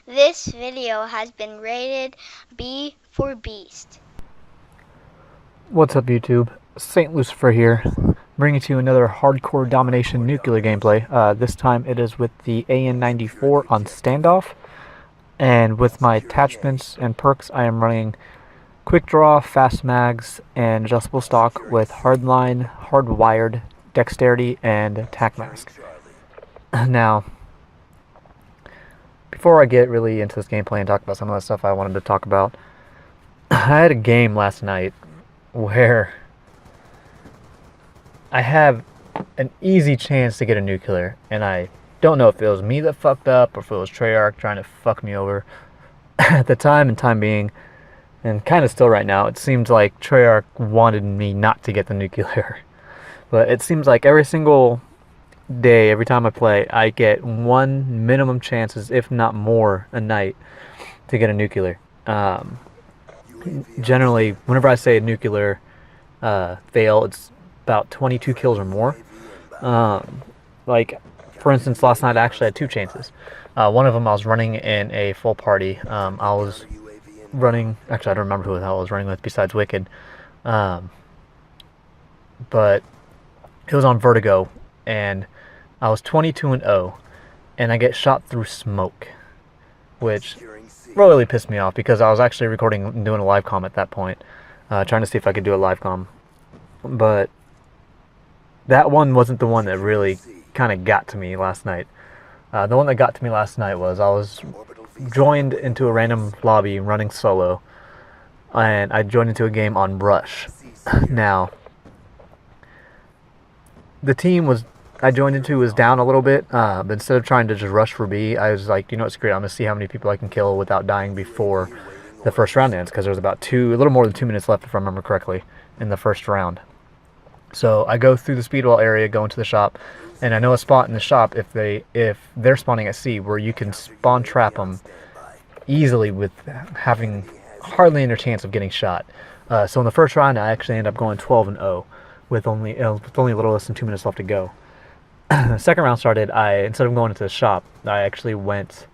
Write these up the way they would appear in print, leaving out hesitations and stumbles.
This video has been rated B for Beast. What's up YouTube? SayntLucifer here, bringing to you another hardcore domination nuclear gameplay. This time it is with the AN94 on Standoff, and with my attachments and perks I am running quick draw, fast mags, and adjustable stock with hardline, hardwired, dexterity, and attack mask. Now, before I get really into this gameplay and talk about some of the stuff I wanted to talk about, I had a game last night where I have an easy chance to get a nuclear, and I don't know if it was me that fucked up or if it was Treyarch trying to fuck me over. At the time being, and kind of still right now, it seems like Treyarch wanted me not to get the nuclear. But it seems like every single day, every time I play, I get one minimum chances, if not more, a night to get a nuclear. Generally, whenever I say a nuclear fail, it's about 22 kills or more. Like, for instance, last night I actually had two chances. One of them I was running in a full party. I was running, actually I don't remember who the hell I was running with besides Wicked. But it was on Vertigo, and I was 22-0, and I get shot through smoke, which really pissed me off because I was actually recording and doing a live comm at that point, trying to see if I could do a live comm. But that one wasn't the one that really kind of got to me last night. The one that got to me last night was I was joined into a random lobby running solo, and I joined into a game on Rush. Now, the team I joined into was down a little bit, but instead of trying to just rush for B, I was like, you know what, screw it, I'm going to see how many people I can kill without dying before the first round ends, because there was about a little more than 2 minutes left, if I remember correctly, in the first round. So I go through the speedwall area, go into the shop, and I know a spot in the shop if they're spawning at C where you can spawn trap them easily with having hardly any chance of getting shot. So in the first round, I actually end up going 12-0 with only a little less than 2 minutes left to go. The second round started, instead of going into the shop, I actually went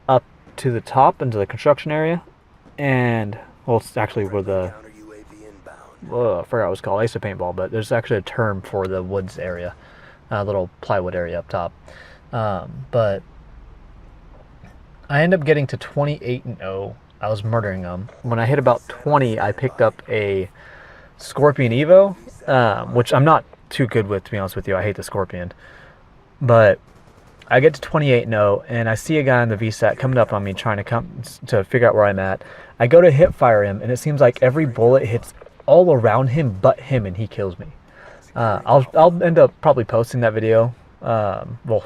up to the top into the construction area, and, well, it's actually where I forgot what it was called. I used to paintball, but there's actually a term for the woods area, little plywood area up top. But I ended up getting to 28-0. I was murdering them. When I hit about 20, I picked up a Scorpion Evo, which I'm not too good with, to be honest with you. I hate the Scorpion. But I get to 28-0, and I see a guy on the VSAT coming up on me trying to figure out where I'm at. I go to hip fire him, and it seems like every bullet hits all around him but him, and he kills me. I'll end up probably posting that video. Well,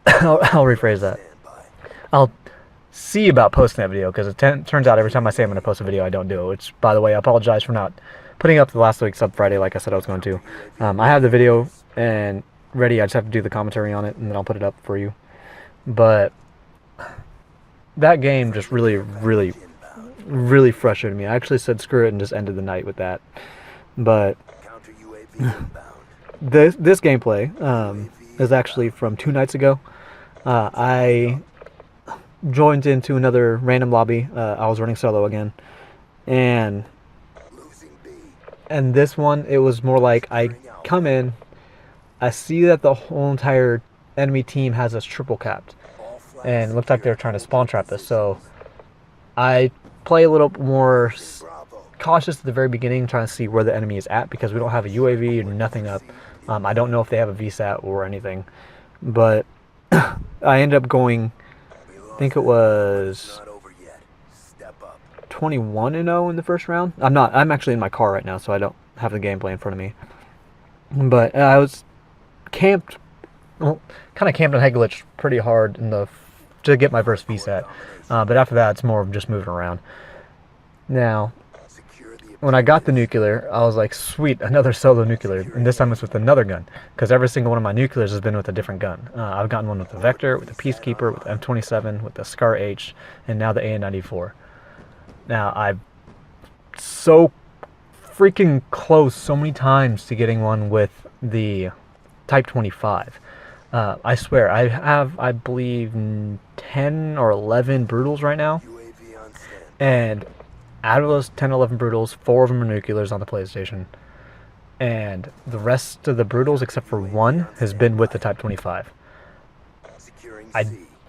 I'll rephrase that. I'll see about posting that video, because it turns out every time I say I'm going to post a video, I don't do it. Which, by the way, I apologize for not putting up the last week's Sub Friday like I said I was going to. I have the video and ready. I just have to do the commentary on it, and then I'll put it up for you. But that game just really frustrated me. I actually said screw it and just ended the night with that. But this gameplay is actually from 2 nights ago. I joined into another random lobby. I was running solo again, and this one, it was more like I come in, I see that the whole entire enemy team has us triple capped, and it looked like they were trying to spawn trap us. So I play a little more cautious at the very beginning, trying to see where the enemy is at, because we don't have a UAV or nothing up. I don't know if they have a VSAT or anything, but I ended up going, I think it was 21-0 in the first round. I'm actually in my car right now, so I don't have the gameplay in front of me. But I was camped, well, kind of camped on head glitch pretty hard to get my first VSAT. But after that, it's more of just moving around. Now, when I got the nuclear, I was like, sweet, another solo nuclear, and this time it's with another gun, because every single one of my nuclears has been with a different gun. I've gotten one with the Vector, with the Peacekeeper, with the M27, with the Scar H, and now the AN94. Now, I'm so freaking close so many times to getting one with the Type 25. I swear, I have, I believe, 10 or 11 brutals right now. And out of those 10 or 11 brutals, 4 of them are nuclears on the PlayStation. And the rest of the brutals, except for one, has been with the Type 25.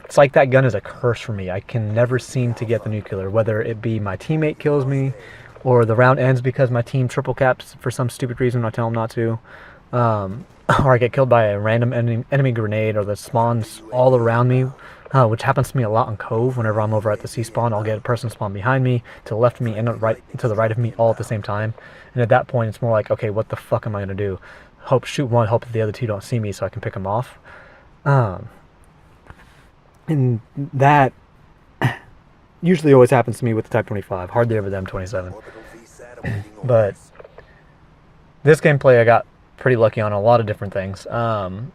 It's like that gun is a curse for me. I can never seem to get the nuclear, whether it be my teammate kills me, or the round ends because my team triple caps for some stupid reason I tell them not to, or I get killed by a random enemy grenade, or the spawns all around me, which happens to me a lot in Cove. Whenever I'm over at the C spawn, I'll get a person spawn behind me, to the left of me, and to the right of me, all at the same time. And at that point, it's more like, okay, what the fuck am I gonna do? Shoot one, hope that the other two don't see me so I can pick them off. And that usually always happens to me with the Type 25. Hardly ever the M27. But this gameplay I got pretty lucky on a lot of different things. And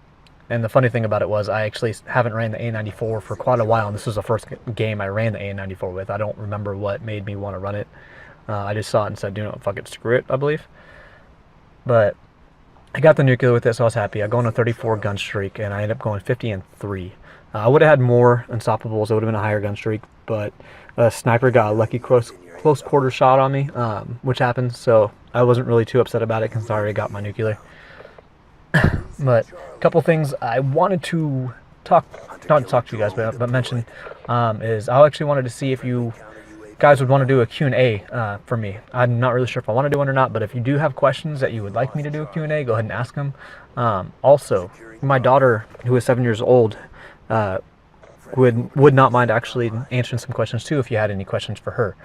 the funny thing about it was I actually haven't ran the AN94 for quite a while, and this was the first game I ran the AN94 with. I don't remember what made me want to run it. I just saw it and said, "Do not fuck it, screw it," I believe. But I got the nuclear with it, so I was happy. I go on a 34 gun streak, and I ended up going 50 and 3. I would have had more unstoppables. It would have been a higher gun streak, but a sniper got a lucky close quarter shot on me, which happened, so I wasn't really too upset about it because I already got my nuclear. But a couple things I wanted to not to talk to you guys, but mention, is I actually wanted to see if you guys would want to do a Q&A for me. I'm not really sure if I want to do one or not, but if you do have questions that you would like me to do a Q&A, go ahead and ask them. Also, my daughter, who is 7 years old, would not mind actually answering some questions too if you had any questions for her.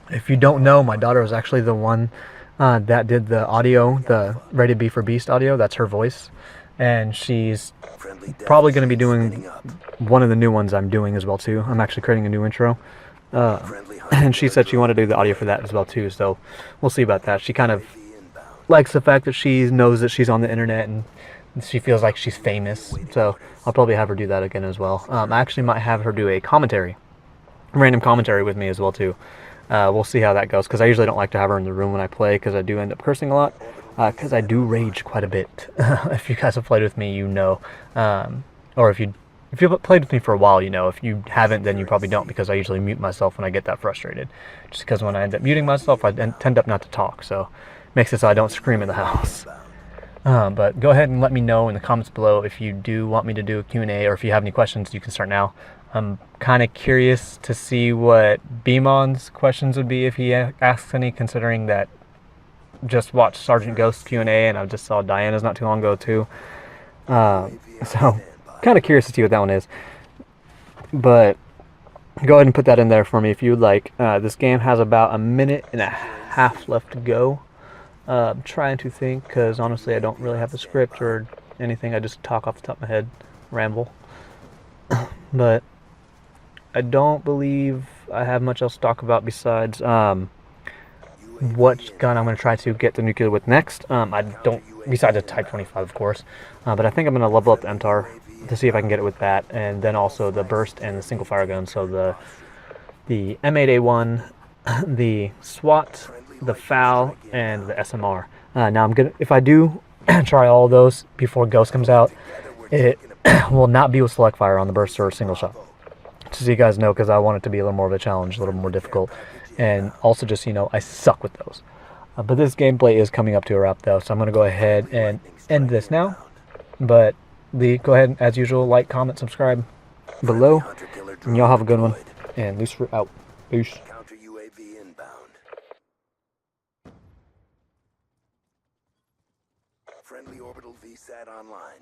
If you don't know, my daughter was actually the one that did the audio, the Rated B for Beast audio. That's her voice, and she's probably going to be doing one of the new ones I'm doing as well too. I'm actually creating a new intro, and she said she wanted to do the audio for that as well too, so we'll see about that. She kind of likes the fact that she knows that she's on the internet and she feels like she's famous, so I'll probably have her do that again as well. I actually might have her do a random commentary with me as well too. We'll see how that goes, because I usually don't like to have her in the room when I play, because I do end up cursing a lot, because I do rage quite a bit. If you guys have played with me, you know, or if you've played with me for a while, you know. If you haven't, then you probably don't, because I usually mute myself when I get that frustrated, just because when I end up muting myself, I tend up not to talk, so it makes it so I don't scream in the house. But go ahead and let me know in the comments below if you do want me to do a Q&A, or if you have any questions. You can start now. I'm kind of curious to see what Beemon's questions would be if he asks any, considering that just watched Sergeant Ghost's Q&A, and I just saw Diana's not too long ago too. So kind of curious to see what that one is. But go ahead and put that in there for me if you would like. This game has about a minute and a half left to go. I'm trying to think, because honestly I don't really have the script or anything. I just talk off the top of my head, ramble. But I don't believe I have much else to talk about besides what gun I'm going to try to get the nuclear with next. I don't, besides a Type 25 of course, but I think I'm going to level up the MTAR to see if I can get it with that, and then also the burst and the single fire gun. So the M8A1, the SWAT, the FAL, and the SMR. Now I'm gonna, if I do try all of those before Ghost comes out, it will not be with select fire on the burst or single shot. Just so you guys know, because I want it to be a little more of a challenge, a little more difficult, and also just, you know, I suck with those. But this gameplay is coming up to a wrap though, so I'm gonna go ahead and end this now. But go ahead and, as usual, like, comment, subscribe below, and y'all have a good one. And Lucifer out. Peace. Friendly orbital VSAT online.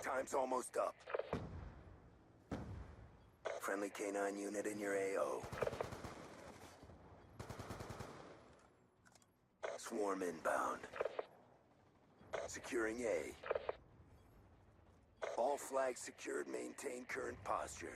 Time's almost up. Friendly K9 unit in your AO. Swarm inbound. Securing A. All flags secured. Maintain current posture.